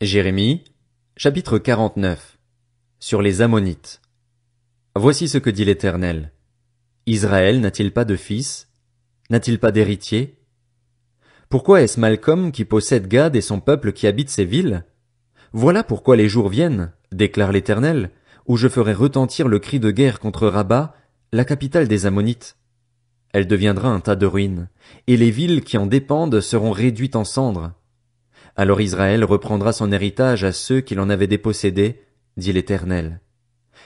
Jérémie, chapitre 49. Sur les Ammonites. Voici ce que dit l'Éternel. Israël n'a-t-il pas de fils? N'a-t-il pas d'héritier? Pourquoi est-ce Malcom qui possède Gad et son peuple qui habite ces villes? Voilà pourquoi les jours viennent, déclare l'Éternel, où je ferai retentir le cri de guerre contre Rabba, la capitale des Ammonites. Elle deviendra un tas de ruines, et les villes qui en dépendent seront réduites en cendres. Alors Israël reprendra son héritage à ceux qui l'en avaient dépossédé, dit l'Éternel.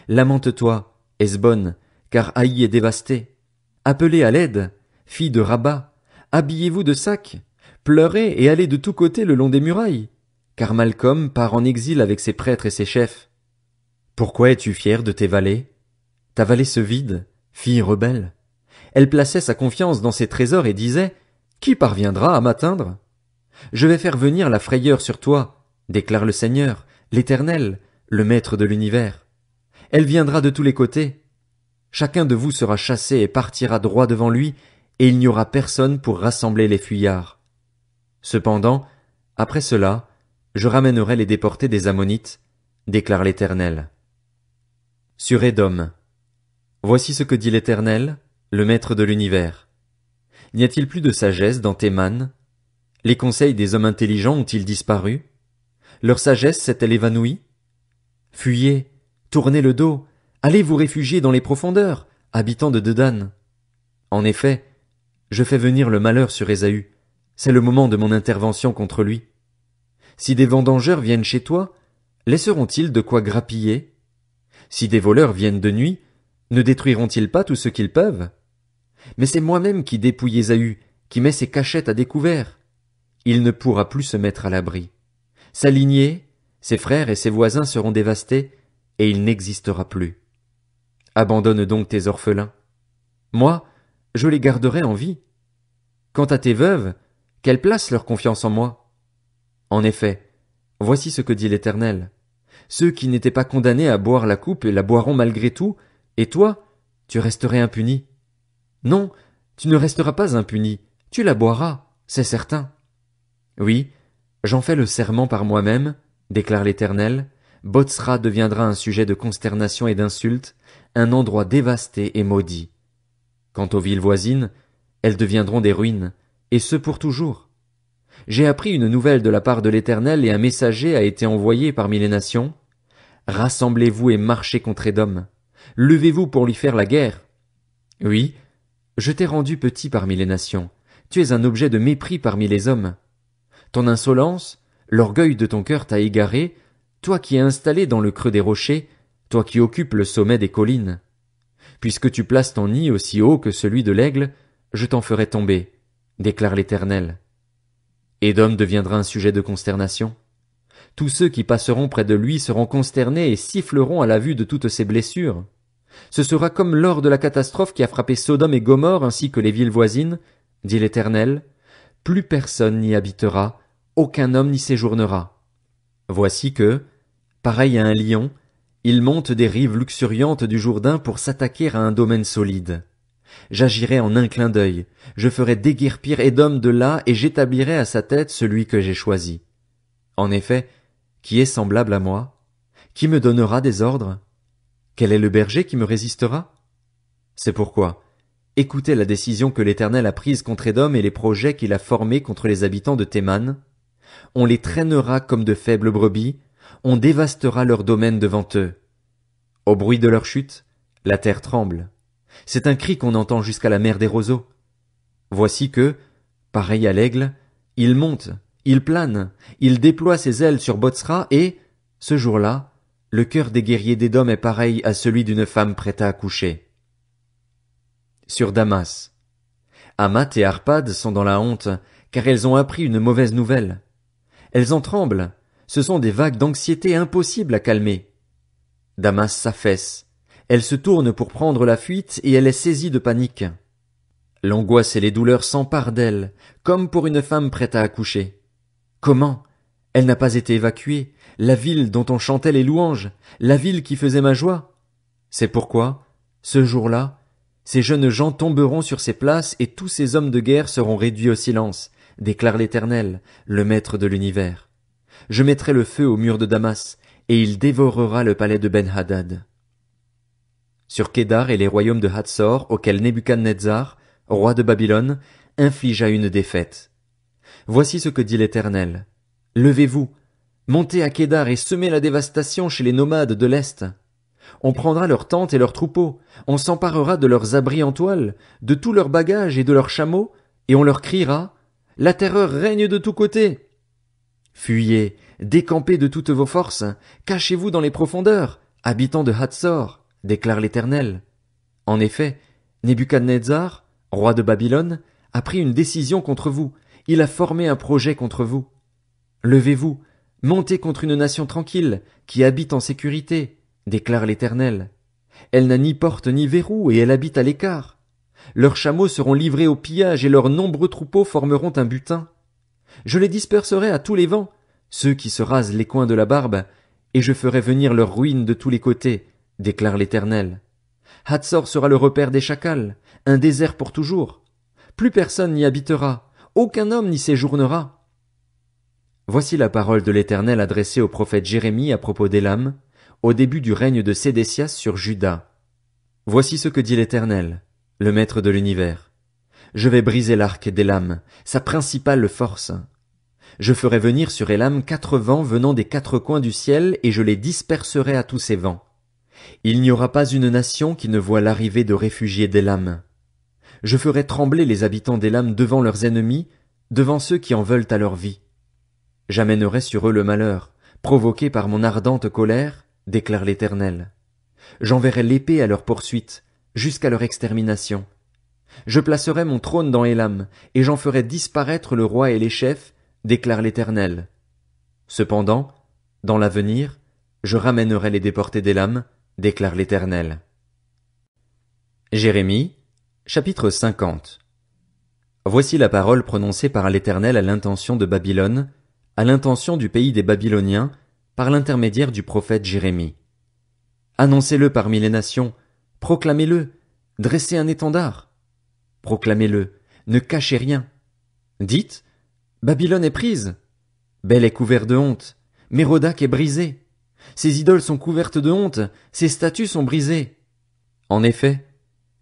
Lamente-toi, Hesbon, car Haï est dévasté. Appelez à l'aide, filles de Rabba, habillez-vous de sacs, pleurez et allez de tous côtés le long des murailles, car Malcom part en exil avec ses prêtres et ses chefs. Pourquoi es-tu fière de tes vallées? Ta vallée se vide, fille rebelle. Elle plaçait sa confiance dans ses trésors et disait, qui parviendra à m'atteindre? Je vais faire venir la frayeur sur toi, déclare le Seigneur, l'Éternel, le Maître de l'univers. Elle viendra de tous les côtés. Chacun de vous sera chassé et partira droit devant lui, et il n'y aura personne pour rassembler les fuyards. Cependant, après cela, je ramènerai les déportés des Ammonites, déclare l'Éternel. Sur Édom. Voici ce que dit l'Éternel, le Maître de l'univers. N'y a-t-il plus de sagesse dans Théman? Les conseils des hommes intelligents ont-ils disparu? Leur sagesse s'est-elle évanouie? Fuyez, tournez le dos, allez vous réfugier dans les profondeurs, habitants de Dedan. En effet, je fais venir le malheur sur Ésaü, c'est le moment de mon intervention contre lui. Si des vendangeurs viennent chez toi, laisseront-ils de quoi grappiller? Si des voleurs viennent de nuit, ne détruiront-ils pas tout ce qu'ils peuvent? Mais c'est moi-même qui dépouille Ésaü, qui met ses cachettes à découvert. Il ne pourra plus se mettre à l'abri. Sa lignée, ses frères et ses voisins seront dévastés, et il n'existera plus. Abandonne donc tes orphelins. Moi, je les garderai en vie. Quant à tes veuves, qu'elles placent leur confiance en moi. En effet, voici ce que dit l'Éternel. Ceux qui n'étaient pas condamnés à boire la coupe la boiront malgré tout, et toi, tu resterais impuni. Non, tu ne resteras pas impuni, tu la boiras, c'est certain. Oui, j'en fais le serment par moi-même, déclare l'Éternel, Botsra deviendra un sujet de consternation et d'insulte, un endroit dévasté et maudit. Quant aux villes voisines, elles deviendront des ruines, et ce pour toujours. J'ai appris une nouvelle de la part de l'Éternel et un messager a été envoyé parmi les nations. Rassemblez-vous et marchez contre Édom. Levez-vous pour lui faire la guerre. Oui, je t'ai rendu petit parmi les nations. Tu es un objet de mépris parmi les hommes. Ton insolence, l'orgueil de ton cœur t'a égaré, toi qui es installé dans le creux des rochers, toi qui occupes le sommet des collines. Puisque tu places ton nid aussi haut que celui de l'aigle, je t'en ferai tomber, déclare l'Éternel. Édom deviendra un sujet de consternation. Tous ceux qui passeront près de lui seront consternés et siffleront à la vue de toutes ses blessures. Ce sera comme lors de la catastrophe qui a frappé Sodome et Gomorrhe ainsi que les villes voisines, dit l'Éternel. Plus personne n'y habitera, aucun homme n'y séjournera. Voici que, pareil à un lion, il monte des rives luxuriantes du Jourdain pour s'attaquer à un domaine solide. J'agirai en un clin d'œil, je ferai déguerpir Édom de là et j'établirai à sa tête celui que j'ai choisi. En effet, qui est semblable à moi? Qui me donnera des ordres? Quel est le berger qui me résistera? C'est pourquoi, écoutez la décision que l'Éternel a prise contre Édom et les projets qu'il a formés contre les habitants de Théman. On les traînera comme de faibles brebis, on dévastera leur domaine devant eux. Au bruit de leur chute, la terre tremble. C'est un cri qu'on entend jusqu'à la mer des roseaux. Voici que, pareil à l'aigle, il monte, il plane, il déploie ses ailes sur Botsra et, ce jour-là, le cœur des guerriers d'Édom est pareil à celui d'une femme prête à accoucher. Sur Damas. Hamath et Arpad sont dans la honte, car elles ont appris une mauvaise nouvelle. Elles en tremblent, ce sont des vagues d'anxiété impossibles à calmer. Damas s'affaisse, elle se tourne pour prendre la fuite et elle est saisie de panique. L'angoisse et les douleurs s'emparent d'elle, comme pour une femme prête à accoucher. Comment? Elle n'a pas été évacuée, la ville dont on chantait les louanges, la ville qui faisait ma joie. C'est pourquoi, ce jour-là, ces jeunes gens tomberont sur ces places et tous ces hommes de guerre seront réduits au silence, déclare l'Éternel, le Maître de l'univers. Je mettrai le feu au mur de Damas, et il dévorera le palais de Ben-Hadad. Sur Kédar et les royaumes de Hatsor, auxquels Nebuchadnezzar, roi de Babylone, infligea une défaite. Voici ce que dit l'Éternel. Levez-vous, montez à Kédar et semez la dévastation chez les nomades de l'Est. On prendra leurs tentes et leurs troupeaux, on s'emparera de leurs abris en toile, de tous leurs bagages et de leurs chameaux, et on leur criera, « La terreur règne de tous côtés !» Fuyez, décampez de toutes vos forces, cachez-vous dans les profondeurs, habitants de Hatsor, déclare l'Éternel. En effet, Nebuchadnezzar, roi de Babylone, a pris une décision contre vous, il a formé un projet contre vous. Levez-vous, montez contre une nation tranquille, qui habite en sécurité, déclare l'Éternel. Elle n'a ni porte ni verrou, et elle habite à l'écart. Leurs chameaux seront livrés au pillage, et leurs nombreux troupeaux formeront un butin. Je les disperserai à tous les vents, ceux qui se rasent les coins de la barbe, et je ferai venir leur ruine de tous les côtés, déclare l'Éternel. Hatsor sera le repère des chacals, un désert pour toujours. Plus personne n'y habitera, aucun homme n'y séjournera. Voici la parole de l'Éternel adressée au prophète Jérémie à propos d'Élam, au début du règne de Sédécias sur Juda. Voici ce que dit l'Éternel, le Maître de l'univers. Je vais briser l'arc d'Élam, sa principale force. Je ferai venir sur Élam 4 vents venant des 4 coins du ciel, et je les disperserai à tous ces vents. Il n'y aura pas une nation qui ne voie l'arrivée de réfugiés d'Élam. Je ferai trembler les habitants d'Élam devant leurs ennemis, devant ceux qui en veulent à leur vie. J'amènerai sur eux le malheur, provoqué par mon ardente colère, déclare l'Éternel. J'enverrai l'épée à leur poursuite, jusqu'à leur extermination. Je placerai mon trône dans Élam, et j'en ferai disparaître le roi et les chefs, déclare l'Éternel. Cependant, dans l'avenir, je ramènerai les déportés d'Élam, déclare l'Éternel. Jérémie, chapitre 50. Voici la parole prononcée par l'Éternel à l'intention de Babylone, à l'intention du pays des Babyloniens, par l'intermédiaire du prophète Jérémie. Annoncez-le parmi les nations, proclamez-le, dressez un étendard. Proclamez-le, ne cachez rien. Dites, Babylone est prise. Bel est couvert de honte, Mérodach est brisé. Ses idoles sont couvertes de honte, ses statues sont brisées. En effet,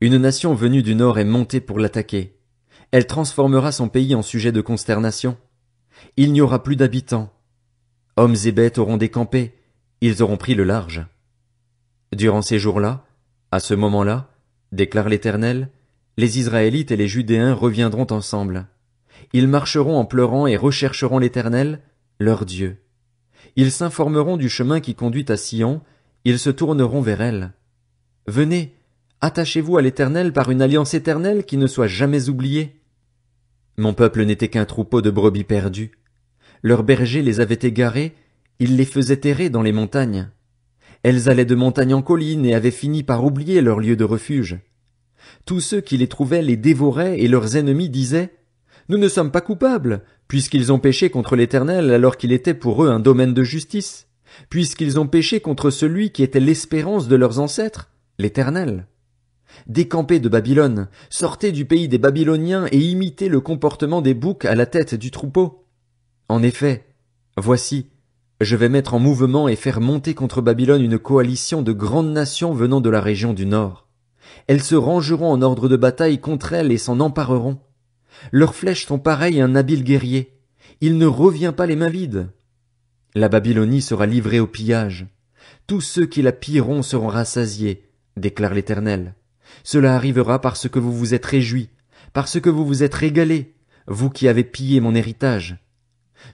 une nation venue du nord est montée pour l'attaquer. Elle transformera son pays en sujet de consternation. Il n'y aura plus d'habitants. Hommes et bêtes auront décampé, ils auront pris le large. Durant ces jours-là, à ce moment-là, déclare l'Éternel, les Israélites et les Judéens reviendront ensemble. Ils marcheront en pleurant et rechercheront l'Éternel, leur Dieu. Ils s'informeront du chemin qui conduit à Sion, ils se tourneront vers elle. Venez, attachez-vous à l'Éternel par une alliance éternelle qui ne soit jamais oubliée. Mon peuple n'était qu'un troupeau de brebis perdues. Leurs bergers les avaient égarés, ils les faisaient errer dans les montagnes. Elles allaient de montagne en colline et avaient fini par oublier leur lieu de refuge. Tous ceux qui les trouvaient les dévoraient et leurs ennemis disaient « Nous ne sommes pas coupables, puisqu'ils ont péché contre l'Éternel alors qu'il était pour eux un domaine de justice, puisqu'ils ont péché contre celui qui était l'espérance de leurs ancêtres, l'Éternel. Décampez de Babylone, sortez du pays des Babyloniens et imitez le comportement des boucs à la tête du troupeau. En effet, voici, je vais mettre en mouvement et faire monter contre Babylone une coalition de grandes nations venant de la région du nord. Elles se rangeront en ordre de bataille contre elle et s'en empareront. Leurs flèches sont pareilles à un habile guerrier. Il ne revient pas les mains vides. La Babylonie sera livrée au pillage. Tous ceux qui la pilleront seront rassasiés, déclare l'Éternel. Cela arrivera parce que vous vous êtes réjouis, parce que vous vous êtes régalés, vous qui avez pillé mon héritage.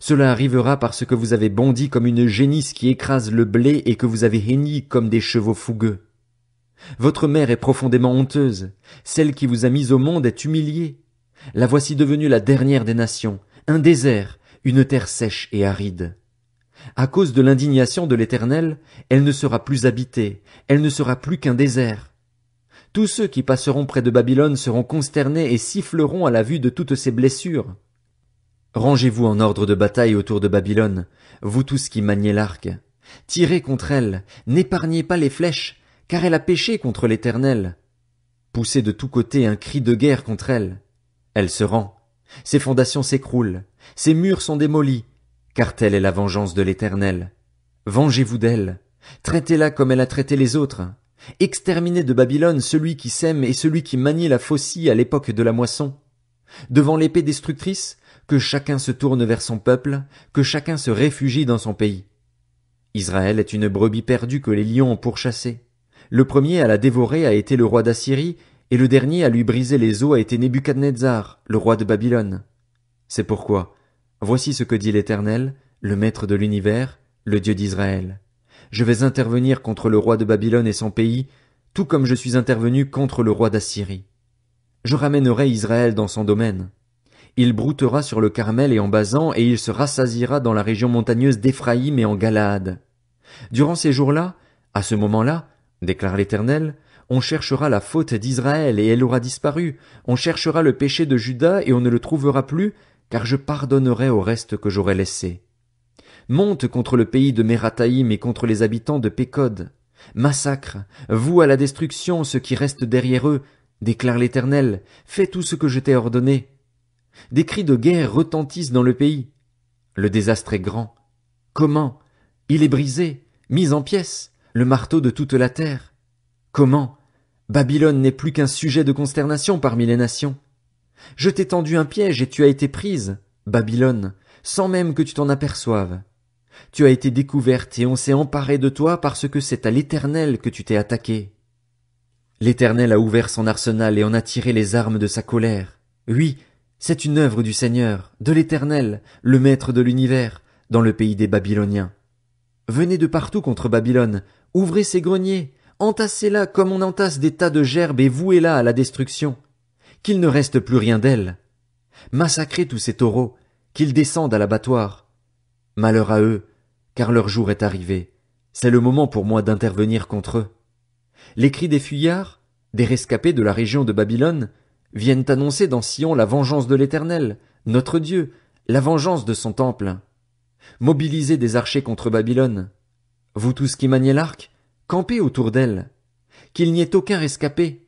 Cela arrivera parce que vous avez bondi comme une génisse qui écrase le blé et que vous avez henni comme des chevaux fougueux. Votre mère est profondément honteuse, celle qui vous a mis au monde est humiliée. La voici devenue la dernière des nations, un désert, une terre sèche et aride. À cause de l'indignation de l'Éternel, elle ne sera plus habitée, elle ne sera plus qu'un désert. Tous ceux qui passeront près de Babylone seront consternés et siffleront à la vue de toutes ces blessures. Rangez-vous en ordre de bataille autour de Babylone, vous tous qui maniez l'arc. Tirez contre elle, n'épargnez pas les flèches, car elle a péché contre l'Éternel. Poussez de tous côtés un cri de guerre contre elle. Elle se rend, ses fondations s'écroulent, ses murs sont démolis, car telle est la vengeance de l'Éternel. Vengez-vous d'elle, traitez-la comme elle a traité les autres. Exterminez de Babylone celui qui sème et celui qui manie la faucille à l'époque de la moisson. Devant l'épée destructrice, que chacun se tourne vers son peuple, que chacun se réfugie dans son pays. Israël est une brebis perdue que les lions ont pourchassée. Le premier à la dévorer a été le roi d'Assyrie, et le dernier à lui briser les os a été Nebuchadnezzar, le roi de Babylone. C'est pourquoi, voici ce que dit l'Éternel, le Maître de l'univers, le Dieu d'Israël. Je vais intervenir contre le roi de Babylone et son pays, tout comme je suis intervenu contre le roi d'Assyrie. Je ramènerai Israël dans son domaine. Il broutera sur le Carmel et en Basan, et il se rassasiera dans la région montagneuse d'Éphraïm et en Galaad. Durant ces jours-là, à ce moment-là, déclare l'Éternel, on cherchera la faute d'Israël et elle aura disparu, on cherchera le péché de Juda et on ne le trouvera plus, car je pardonnerai au reste que j'aurai laissé. Monte contre le pays de Mérathaïm et contre les habitants de Pécod. Massacre, vous à la destruction ceux qui restent derrière eux, déclare l'Éternel, fais tout ce que je t'ai ordonné. Des cris de guerre retentissent dans le pays. Le désastre est grand. Comment? Il est brisé, mis en pièces, le marteau de toute la terre. Comment? Babylone n'est plus qu'un sujet de consternation parmi les nations. Je t'ai tendu un piège et tu as été prise, Babylone, sans même que tu t'en aperçoives. Tu as été découverte et on s'est emparé de toi parce que c'est à l'Éternel que tu t'es attaqué. L'Éternel a ouvert son arsenal et en a tiré les armes de sa colère. Oui, c'est une œuvre du Seigneur, de l'Éternel, le Maître de l'univers, dans le pays des Babyloniens. Venez de partout contre Babylone, ouvrez ses greniers, entassez-la comme on entasse des tas de gerbes et vouez-la à la destruction. Qu'il ne reste plus rien d'elle. Massacrez tous ces taureaux, qu'ils descendent à l'abattoir. Malheur à eux, car leur jour est arrivé. C'est le moment pour moi d'intervenir contre eux. Les cris des fuyards, des rescapés de la région de Babylone, viennent annoncer dans Sion la vengeance de l'Éternel, notre Dieu, la vengeance de son temple. Mobilisez des archers contre Babylone. Vous tous qui maniez l'arc, campez autour d'elle. Qu'il n'y ait aucun rescapé.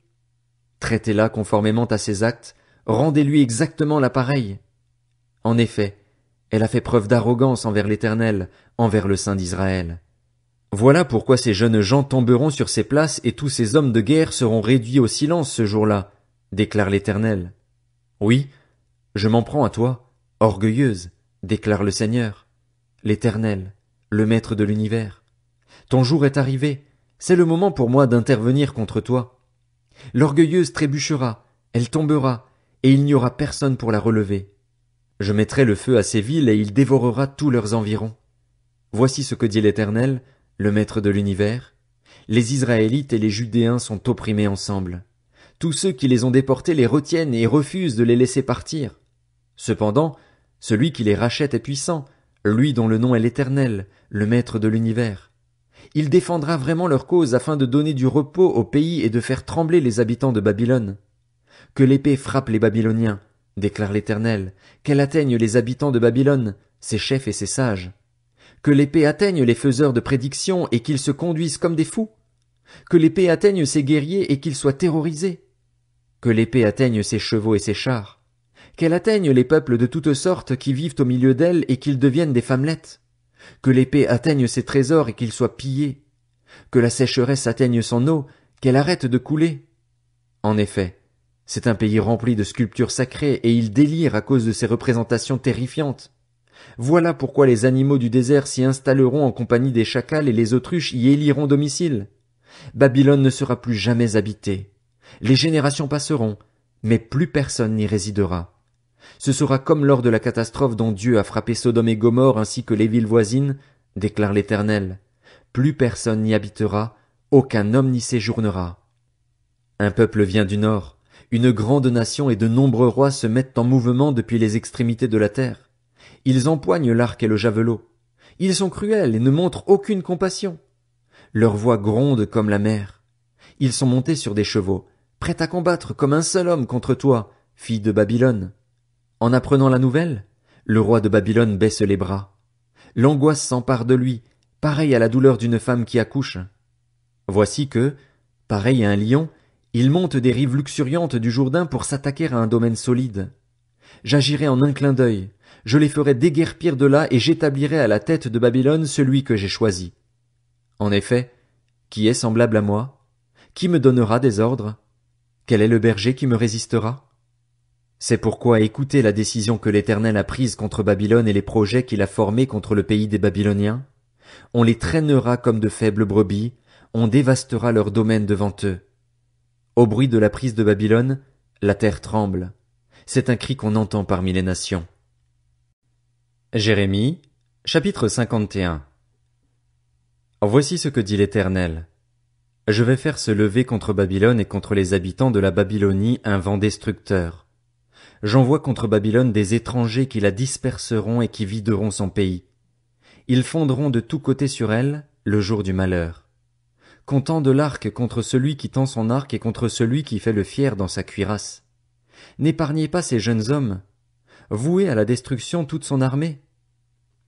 Traitez-la conformément à ses actes, rendez-lui exactement l'appareil. En effet, elle a fait preuve d'arrogance envers l'Éternel, envers le Saint d'Israël. Voilà pourquoi ces jeunes gens tomberont sur ces places et tous ces hommes de guerre seront réduits au silence ce jour-là, déclare l'Éternel. Oui, je m'en prends à toi, orgueilleuse, déclare le Seigneur, l'Éternel, le Maître de l'univers. Ton jour est arrivé, c'est le moment pour moi d'intervenir contre toi. L'orgueilleuse trébuchera, elle tombera, et il n'y aura personne pour la relever. Je mettrai le feu à ces villes et il dévorera tous leurs environs. Voici ce que dit l'Éternel, le Maître de l'univers. Les Israélites et les Judéens sont opprimés ensemble. Tous ceux qui les ont déportés les retiennent et refusent de les laisser partir. Cependant, celui qui les rachète est puissant, lui dont le nom est l'Éternel, le Maître de l'univers. Il défendra vraiment leur cause afin de donner du repos au pays et de faire trembler les habitants de Babylone. Que l'épée frappe les Babyloniens, déclare l'Éternel, qu'elle atteigne les habitants de Babylone, ses chefs et ses sages. Que l'épée atteigne les faiseurs de prédictions et qu'ils se conduisent comme des fous. Que l'épée atteigne ses guerriers et qu'ils soient terrorisés. Que l'épée atteigne ses chevaux et ses chars. Qu'elle atteigne les peuples de toutes sortes qui vivent au milieu d'elle et qu'ils deviennent des femmelettes. Que l'épée atteigne ses trésors et qu'ils soient pillés. Que la sécheresse atteigne son eau, qu'elle arrête de couler. En effet, c'est un pays rempli de sculptures sacrées et il délire à cause de ces représentations terrifiantes. Voilà pourquoi les animaux du désert s'y installeront en compagnie des chacals et les autruches y éliront domicile. Babylone ne sera plus jamais habitée. Les générations passeront, mais plus personne n'y résidera. Ce sera comme lors de la catastrophe dont Dieu a frappé Sodome et Gomorrhe ainsi que les villes voisines, déclare l'Éternel. Plus personne n'y habitera, aucun homme n'y séjournera. Un peuple vient du nord, une grande nation et de nombreux rois se mettent en mouvement depuis les extrémités de la terre. Ils empoignent l'arc et le javelot. Ils sont cruels et ne montrent aucune compassion. Leur voix gronde comme la mer. Ils sont montés sur des chevaux, prêts à combattre comme un seul homme contre toi, fille de Babylone. En apprenant la nouvelle, le roi de Babylone baisse les bras. L'angoisse s'empare de lui, pareil à la douleur d'une femme qui accouche. Voici que, pareil à un lion, il monte des rives luxuriantes du Jourdain pour s'attaquer à un domaine solide. J'agirai en un clin d'œil, je les ferai déguerpir de là et j'établirai à la tête de Babylone celui que j'ai choisi. En effet, qui est semblable à moi? Qui me donnera des ordres? Quel est le berger qui me résistera? C'est pourquoi écoutez la décision que l'Éternel a prise contre Babylone et les projets qu'il a formés contre le pays des Babyloniens. On les traînera comme de faibles brebis, on dévastera leur domaine devant eux. Au bruit de la prise de Babylone, la terre tremble. C'est un cri qu'on entend parmi les nations. Jérémie, chapitre 51. Voici ce que dit l'Éternel. Je vais faire se lever contre Babylone et contre les habitants de la Babylonie un vent destructeur. J'envoie contre Babylone des étrangers qui la disperseront et qui videront son pays. Ils fondront de tous côtés sur elle le jour du malheur. Comptant de l'arc contre celui qui tend son arc et contre celui qui fait le fier dans sa cuirasse. N'épargnez pas ces jeunes hommes. Vouez à la destruction toute son armée.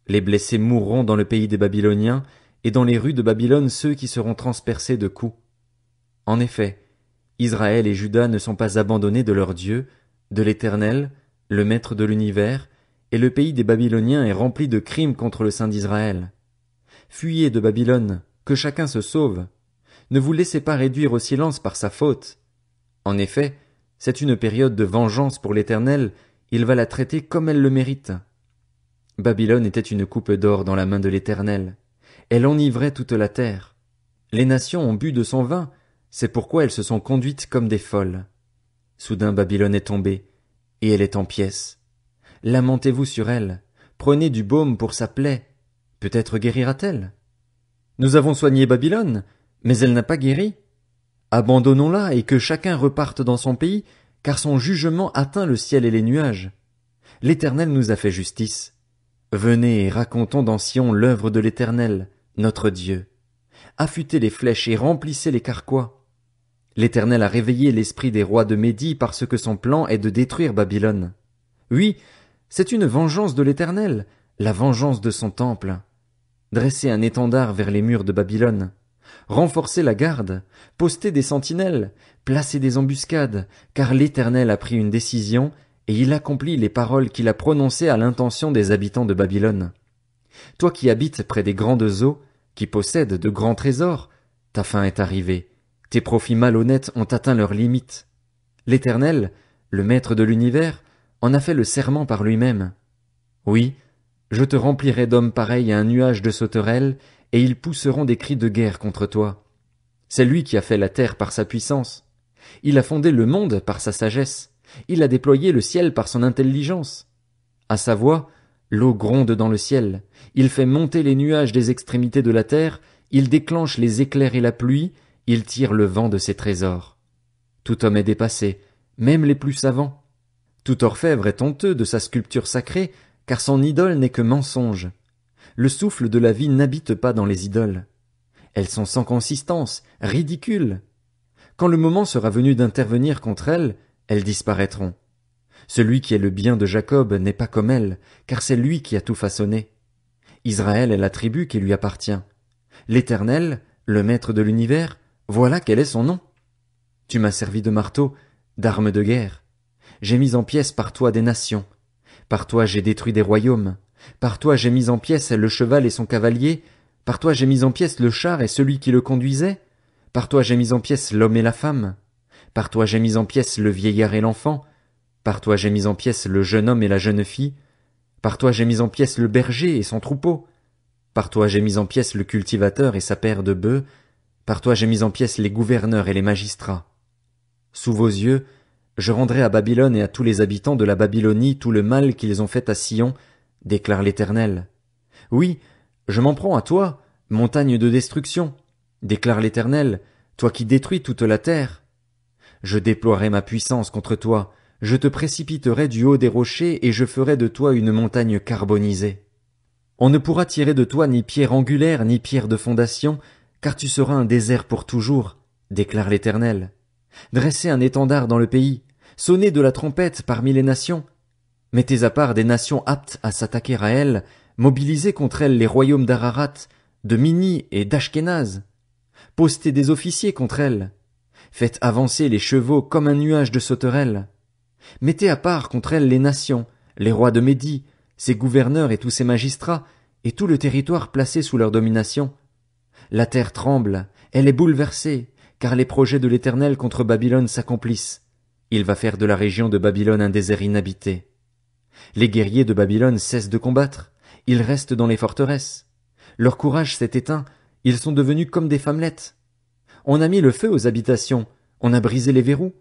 Les blessés mourront dans le pays des Babyloniens, et dans les rues de Babylone ceux qui seront transpercés de coups. En effet, Israël et Juda ne sont pas abandonnés de leur Dieu, de l'Éternel, le Maître de l'univers, et le pays des Babyloniens est rempli de crimes contre le Saint d'Israël. Fuyez de Babylone, que chacun se sauve. Ne vous laissez pas réduire au silence par sa faute. En effet, c'est une période de vengeance pour l'Éternel, il va la traiter comme elle le mérite. Babylone était une coupe d'or dans la main de l'Éternel. Elle enivrait toute la terre. Les nations ont bu de son vin, c'est pourquoi elles se sont conduites comme des folles. Soudain Babylone est tombée, et elle est en pièces. Lamentez-vous sur elle, prenez du baume pour sa plaie, peut-être guérira-t-elle. Nous avons soigné Babylone, mais elle n'a pas guéri. Abandonnons-la et que chacun reparte dans son pays, car son jugement atteint le ciel et les nuages. L'Éternel nous a fait justice. Venez et racontons dans Sion l'œuvre de l'Éternel, notre Dieu. Affûtez les flèches et remplissez les carquois. L'Éternel a réveillé l'esprit des rois de Médie parce que son plan est de détruire Babylone. Oui, c'est une vengeance de l'Éternel, la vengeance de son temple. Dressez un étendard vers les murs de Babylone. Renforcez la garde, postez des sentinelles, placez des embuscades, car l'Éternel a pris une décision et il accomplit les paroles qu'il a prononcées à l'intention des habitants de Babylone. Toi qui habites près des grandes eaux, qui possèdes de grands trésors, ta fin est arrivée. Tes profits malhonnêtes ont atteint leurs limites. L'Éternel, le Maître de l'univers, en a fait le serment par lui-même. Oui, je te remplirai d'hommes pareils à un nuage de sauterelles, et ils pousseront des cris de guerre contre toi. C'est lui qui a fait la terre par sa puissance. Il a fondé le monde par sa sagesse. Il a déployé le ciel par son intelligence. À sa voix, l'eau gronde dans le ciel. Il fait monter les nuages des extrémités de la terre. Il déclenche les éclairs et la pluie. Il tire le vent de ses trésors. Tout homme est dépassé, même les plus savants. Tout orfèvre est honteux de sa sculpture sacrée, car son idole n'est que mensonge. Le souffle de la vie n'habite pas dans les idoles. Elles sont sans consistance, ridicules. Quand le moment sera venu d'intervenir contre elles, elles disparaîtront. Celui qui est le bien de Jacob n'est pas comme elle, car c'est lui qui a tout façonné. Israël est la tribu qui lui appartient. L'Éternel, le Maître de l'univers, voilà quel est son nom. Tu m'as servi de marteau, d'arme de guerre. J'ai mis en pièces par toi des nations. Par toi j'ai détruit des royaumes. Par toi j'ai mis en pièces le cheval et son cavalier. Par toi j'ai mis en pièces le char et celui qui le conduisait. Par toi j'ai mis en pièces l'homme et la femme. Par toi j'ai mis en pièces le vieillard et l'enfant. Par toi j'ai mis en pièces le jeune homme et la jeune fille. Par toi j'ai mis en pièces le berger et son troupeau. Par toi j'ai mis en pièces le cultivateur et sa paire de bœufs. Par toi j'ai mis en pièces les gouverneurs et les magistrats. Sous vos yeux, je rendrai à Babylone et à tous les habitants de la Babylonie tout le mal qu'ils ont fait à Sion, déclare l'Éternel. Oui, je m'en prends à toi, montagne de destruction, déclare l'Éternel, toi qui détruis toute la terre. Je déploierai ma puissance contre toi, je te précipiterai du haut des rochers et je ferai de toi une montagne carbonisée. On ne pourra tirer de toi ni pierre angulaire ni pierre de fondation, car tu seras un désert pour toujours, déclare l'Éternel. Dressez un étendard dans le pays, sonnez de la trompette parmi les nations. Mettez à part des nations aptes à s'attaquer à elle, mobilisez contre elle les royaumes d'Ararat, de Mini et d'Ashkénaz. Postez des officiers contre elle. Faites avancer les chevaux comme un nuage de sauterelles. Mettez à part contre elle les nations, les rois de Médie, ses gouverneurs et tous ses magistrats, et tout le territoire placé sous leur domination. La terre tremble, elle est bouleversée, car les projets de l'Éternel contre Babylone s'accomplissent. Il va faire de la région de Babylone un désert inhabité. Les guerriers de Babylone cessent de combattre, ils restent dans les forteresses. Leur courage s'est éteint, ils sont devenus comme des femmelettes. On a mis le feu aux habitations, on a brisé les verrous.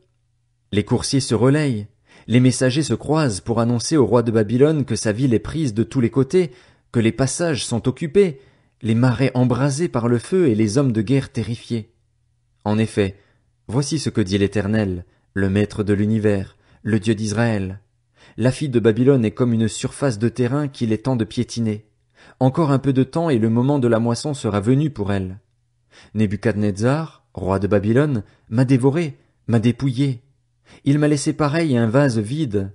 Les coursiers se relayent, les messagers se croisent pour annoncer au roi de Babylone que sa ville est prise de tous les côtés, que les passages sont occupés, les marais embrasés par le feu et les hommes de guerre terrifiés. En effet, voici ce que dit l'Éternel, le Maître de l'univers, le Dieu d'Israël. La fille de Babylone est comme une surface de terrain qu'il est temps de piétiner. Encore un peu de temps et le moment de la moisson sera venu pour elle. Nebuchadnezzar, roi de Babylone, m'a dévoré, m'a dépouillé. Il m'a laissé pareil à un vase vide.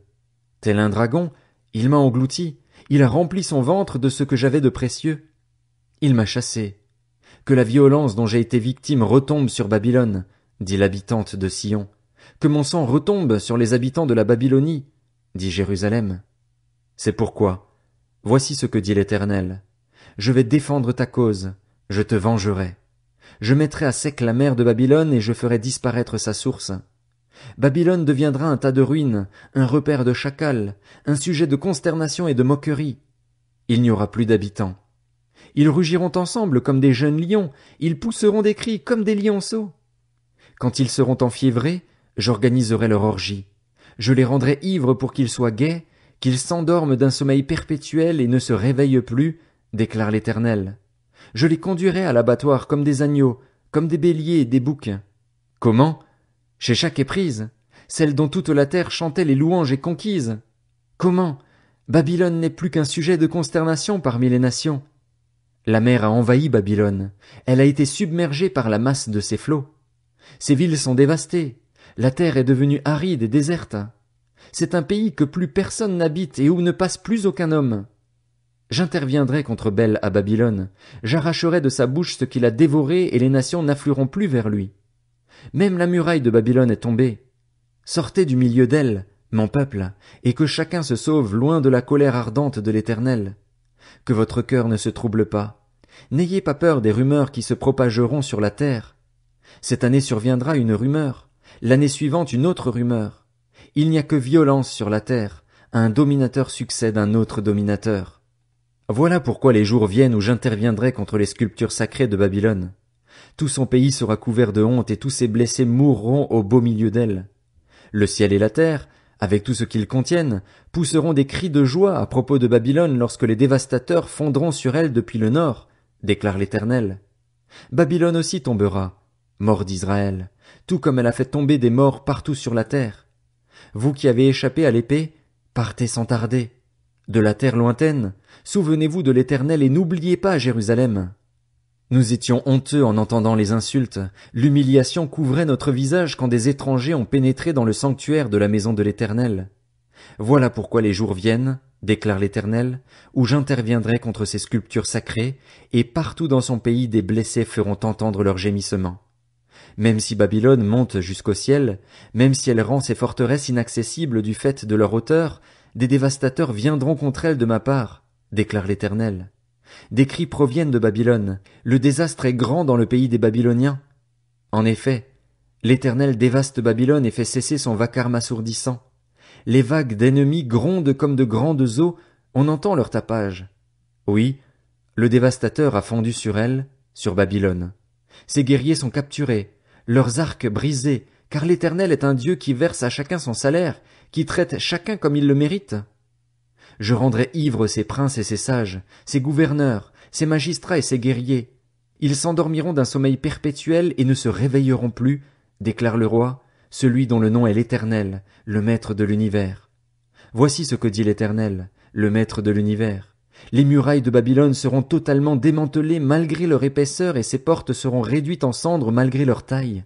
Tel un dragon, il m'a englouti, il a rempli son ventre de ce que j'avais de précieux. Il m'a chassé. Que la violence dont j'ai été victime retombe sur Babylone, dit l'habitante de Sion. Que mon sang retombe sur les habitants de la Babylonie, dit Jérusalem. C'est pourquoi, voici ce que dit l'Éternel. Je vais défendre ta cause, je te vengerai. Je mettrai à sec la mer de Babylone et je ferai disparaître sa source. Babylone deviendra un tas de ruines, un repère de chacals, un sujet de consternation et de moquerie. Il n'y aura plus d'habitants. Ils rugiront ensemble comme des jeunes lions, ils pousseront des cris comme des lionceaux. Quand ils seront enfiévrés, j'organiserai leur orgie. Je les rendrai ivres pour qu'ils soient gais, qu'ils s'endorment d'un sommeil perpétuel et ne se réveillent plus, déclare l'Éternel. Je les conduirai à l'abattoir comme des agneaux, comme des béliers et des boucs. Comment? Chez chaque éprise, celle dont toute la terre chantait les louanges est conquise. Comment? Babylone n'est plus qu'un sujet de consternation parmi les nations. La mer a envahi Babylone, elle a été submergée par la masse de ses flots. Ses villes sont dévastées, la terre est devenue aride et déserte. C'est un pays que plus personne n'habite et où ne passe plus aucun homme. J'interviendrai contre Bel à Babylone, j'arracherai de sa bouche ce qu'il a dévoré et les nations n'afflueront plus vers lui. Même la muraille de Babylone est tombée. Sortez du milieu d'elle, mon peuple, et que chacun se sauve loin de la colère ardente de l'Éternel. Que votre cœur ne se trouble pas. N'ayez pas peur des rumeurs qui se propageront sur la terre. Cette année surviendra une rumeur, l'année suivante une autre rumeur. Il n'y a que violence sur la terre, un dominateur succède un autre dominateur. Voilà pourquoi les jours viennent où j'interviendrai contre les sculptures sacrées de Babylone. Tout son pays sera couvert de honte et tous ses blessés mourront au beau milieu d'elle. Le ciel et la terre, avec tout ce qu'ils contiennent, pousseront des cris de joie à propos de Babylone lorsque les dévastateurs fondront sur elle depuis le nord, déclare l'Éternel. Babylone aussi tombera, mort d'Israël, tout comme elle a fait tomber des morts partout sur la terre. Vous qui avez échappé à l'épée, partez sans tarder. De la terre lointaine, souvenez-vous de l'Éternel et n'oubliez pas Jérusalem. Nous étions honteux en entendant les insultes, l'humiliation couvrait notre visage quand des étrangers ont pénétré dans le sanctuaire de la maison de l'Éternel. Voilà pourquoi les jours viennent, déclare l'Éternel, où j'interviendrai contre ces sculptures sacrées, et partout dans son pays des blessés feront entendre leurs gémissements. Même si Babylone monte jusqu'au ciel, même si elle rend ses forteresses inaccessibles du fait de leur hauteur, des dévastateurs viendront contre elle de ma part, déclare l'Éternel. Des cris proviennent de Babylone, le désastre est grand dans le pays des Babyloniens. En effet, l'Éternel dévaste Babylone et fait cesser son vacarme assourdissant. Les vagues d'ennemis grondent comme de grandes eaux, on entend leur tapage. Oui, le dévastateur a fondu sur elle, sur Babylone. Ses guerriers sont capturés, leurs arcs brisés, car l'Éternel est un Dieu qui verse à chacun son salaire, qui traite chacun comme il le mérite. Je rendrai ivres ses princes et ses sages, ses gouverneurs, ses magistrats et ses guerriers. Ils s'endormiront d'un sommeil perpétuel et ne se réveilleront plus, déclare le roi, celui dont le nom est l'Éternel, le Maître de l'univers. Voici ce que dit l'Éternel, le Maître de l'univers. Les murailles de Babylone seront totalement démantelées malgré leur épaisseur et ses portes seront réduites en cendres malgré leur taille.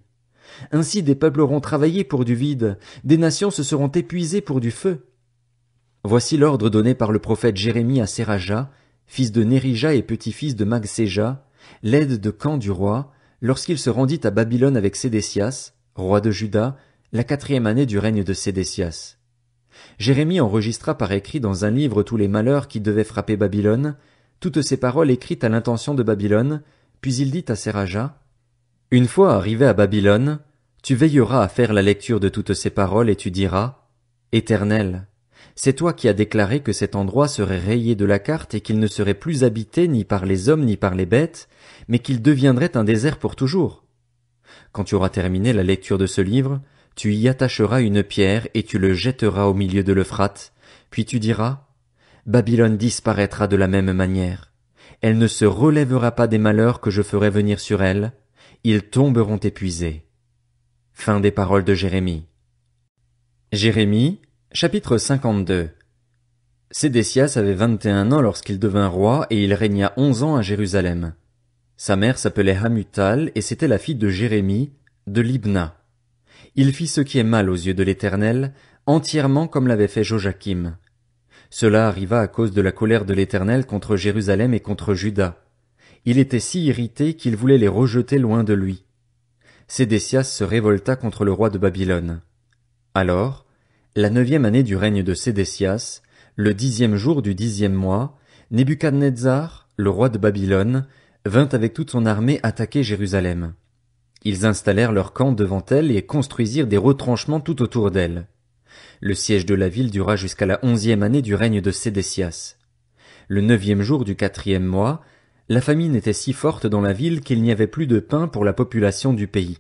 Ainsi des peuples auront travaillé pour du vide, des nations se seront épuisées pour du feu. Voici l'ordre donné par le prophète Jérémie à Séraja, fils de Nérija et petit-fils de Magséja, l'aide de camp du roi, lorsqu'il se rendit à Babylone avec Sédécias, roi de Juda, la 4e année du règne de Sédécias. Jérémie enregistra par écrit dans un livre tous les malheurs qui devaient frapper Babylone, toutes ces paroles écrites à l'intention de Babylone, puis il dit à Séraja, « Une fois arrivé à Babylone, tu veilleras à faire la lecture de toutes ces paroles et tu diras, « Éternel, c'est toi qui as déclaré que cet endroit serait rayé de la carte et qu'il ne serait plus habité ni par les hommes ni par les bêtes, mais qu'il deviendrait un désert pour toujours. Quand tu auras terminé la lecture de ce livre, tu y attacheras une pierre et tu le jetteras au milieu de l'Euphrate, puis tu diras, Babylone disparaîtra de la même manière. Elle ne se relèvera pas des malheurs que je ferai venir sur elle, ils tomberont épuisés. » Fin des paroles de Jérémie. Jérémie, chapitre 52. Sédécias avait 21 ans lorsqu'il devint roi et il régna 11 ans à Jérusalem. Sa mère s'appelait Hamutal et c'était la fille de Jérémie, de Libna. Il fit ce qui est mal aux yeux de l'Éternel, entièrement comme l'avait fait Joachim. Cela arriva à cause de la colère de l'Éternel contre Jérusalem et contre Juda. Il était si irrité qu'il voulait les rejeter loin de lui. Sédécias se révolta contre le roi de Babylone. Alors, la 9e année du règne de Sédécias, le 10e jour du 10e mois, Nebuchadnezzar, le roi de Babylone, vint avec toute son armée attaquer Jérusalem. Ils installèrent leur camp devant elle et construisirent des retranchements tout autour d'elle. Le siège de la ville dura jusqu'à la 11e année du règne de Sédécias. Le 9e jour du 4e mois, la famine était si forte dans la ville qu'il n'y avait plus de pain pour la population du pays.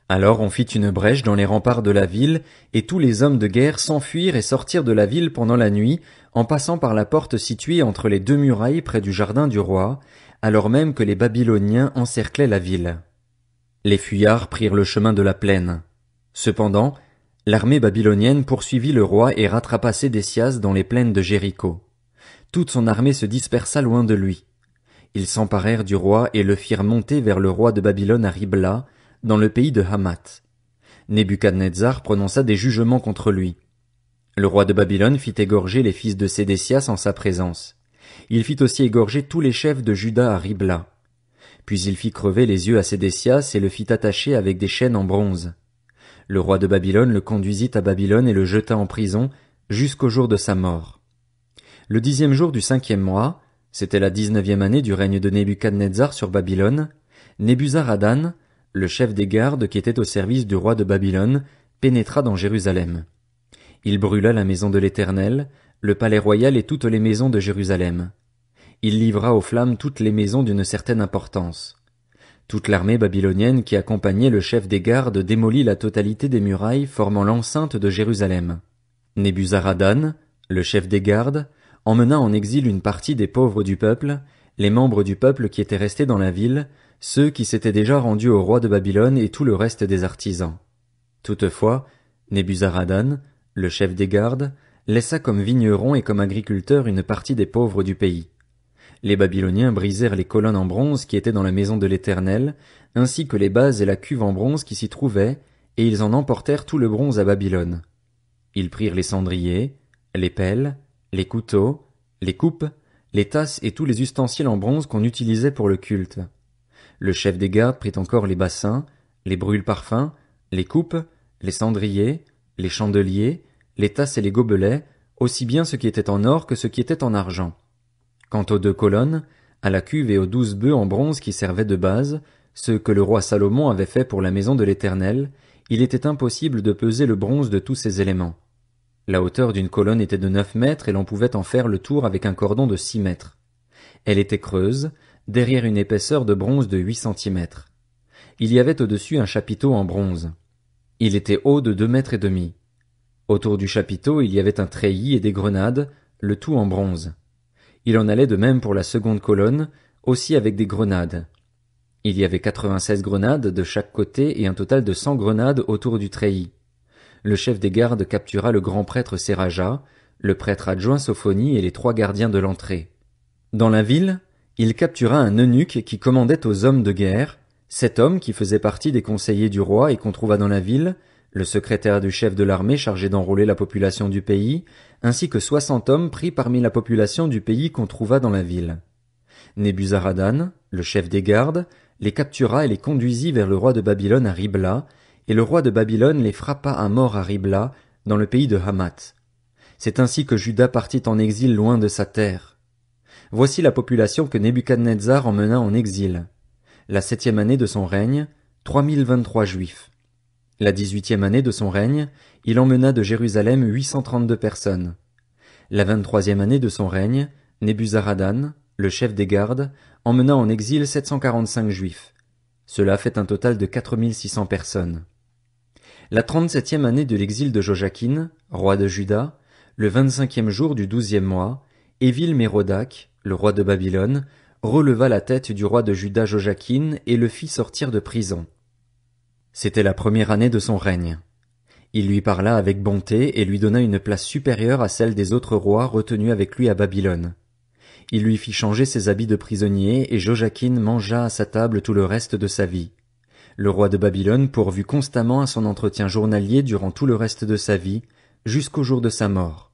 Alors on fit une brèche dans les remparts de la ville, et tous les hommes de guerre s'enfuirent et sortirent de la ville pendant la nuit, en passant par la porte située entre les 2 murailles près du jardin du roi, alors même que les Babyloniens encerclaient la ville. Les fuyards prirent le chemin de la plaine. Cependant, l'armée babylonienne poursuivit le roi et rattrapa Sédécias dans les plaines de Jéricho. Toute son armée se dispersa loin de lui. Ils s'emparèrent du roi et le firent monter vers le roi de Babylone à Ribla, dans le pays de Hamath. Nebuchadnezzar prononça des jugements contre lui. Le roi de Babylone fit égorger les fils de Sédécias en sa présence. Il fit aussi égorger tous les chefs de Juda à Ribla. Puis il fit crever les yeux à Sédécias et le fit attacher avec des chaînes en bronze. Le roi de Babylone le conduisit à Babylone et le jeta en prison jusqu'au jour de sa mort. Le 10e jour du 5e mois, c'était la 19e année du règne de Nebuchadnezzar sur Babylone, Nebuzaradan, le chef des gardes qui était au service du roi de Babylone, pénétra dans Jérusalem. Il brûla la maison de l'Éternel, le palais royal et toutes les maisons de Jérusalem. Il livra aux flammes toutes les maisons d'une certaine importance. Toute l'armée babylonienne qui accompagnait le chef des gardes démolit la totalité des murailles formant l'enceinte de Jérusalem. Nebuzaradan, le chef des gardes, emmena en exil une partie des pauvres du peuple, les membres du peuple qui étaient restés dans la ville, ceux qui s'étaient déjà rendus au roi de Babylone et tout le reste des artisans. Toutefois, Nebuzaradan, le chef des gardes, laissa comme vigneron et comme agriculteur une partie des pauvres du pays. Les Babyloniens brisèrent les colonnes en bronze qui étaient dans la maison de l'Éternel, ainsi que les bases et la cuve en bronze qui s'y trouvaient, et ils en emportèrent tout le bronze à Babylone. Ils prirent les cendriers, les pelles, les couteaux, les coupes, les tasses et tous les ustensiles en bronze qu'on utilisait pour le culte. Le chef des gardes prit encore les bassins, les brûle-parfums, les coupes, les cendriers, les chandeliers, les tasses et les gobelets, aussi bien ce qui était en or que ce qui était en argent. Quant aux 2 colonnes, à la cuve et aux 12 bœufs en bronze qui servaient de base, ce que le roi Salomon avait fait pour la maison de l'Éternel, il était impossible de peser le bronze de tous ces éléments. La hauteur d'une colonne était de 9 mètres et l'on pouvait en faire le tour avec un cordon de 6 mètres. Elle était creuse, derrière une épaisseur de bronze de 8 centimètres. Il y avait au-dessus un chapiteau en bronze. Il était haut de 2 mètres et demi. Autour du chapiteau il y avait un treillis et des grenades, le tout en bronze. Il en allait de même pour la seconde colonne, aussi avec des grenades. Il y avait 96 grenades de chaque côté et un total de 100 grenades autour du treillis. Le chef des gardes captura le grand prêtre Séraja, le prêtre adjoint Sophonie et les 3 gardiens de l'entrée. Dans la ville, il captura un eunuque qui commandait aux hommes de guerre, 7 hommes qui faisaient partie des conseillers du roi et qu'on trouva dans la ville, le secrétaire du chef de l'armée chargé d'enrôler la population du pays, ainsi que 60 hommes pris parmi la population du pays qu'on trouva dans la ville. Nebuzaradan, le chef des gardes, les captura et les conduisit vers le roi de Babylone à Ribla, et le roi de Babylone les frappa à mort à Ribla, dans le pays de Hamath. C'est ainsi que Juda partit en exil loin de sa terre. Voici la population que Nebuchadnezzar emmena en exil. La 7e année de son règne, 3023 Juifs. La 18e année de son règne, il emmena de Jérusalem 832 personnes. La 23e année de son règne, Nebuzaradan, le chef des gardes, emmena en exil 745 Juifs. Cela fait un total de 4600 personnes. La 37e année de l'exil de Joachim, roi de Juda, le 25e jour du 12e mois, Évil-Mérodach, le roi de Babylone, releva la tête du roi de Juda Joachim et le fit sortir de prison. C'était la première année de son règne. Il lui parla avec bonté et lui donna une place supérieure à celle des autres rois retenus avec lui à Babylone. Il lui fit changer ses habits de prisonnier et Joachim mangea à sa table tout le reste de sa vie. Le roi de Babylone pourvut constamment à son entretien journalier durant tout le reste de sa vie, jusqu'au jour de sa mort.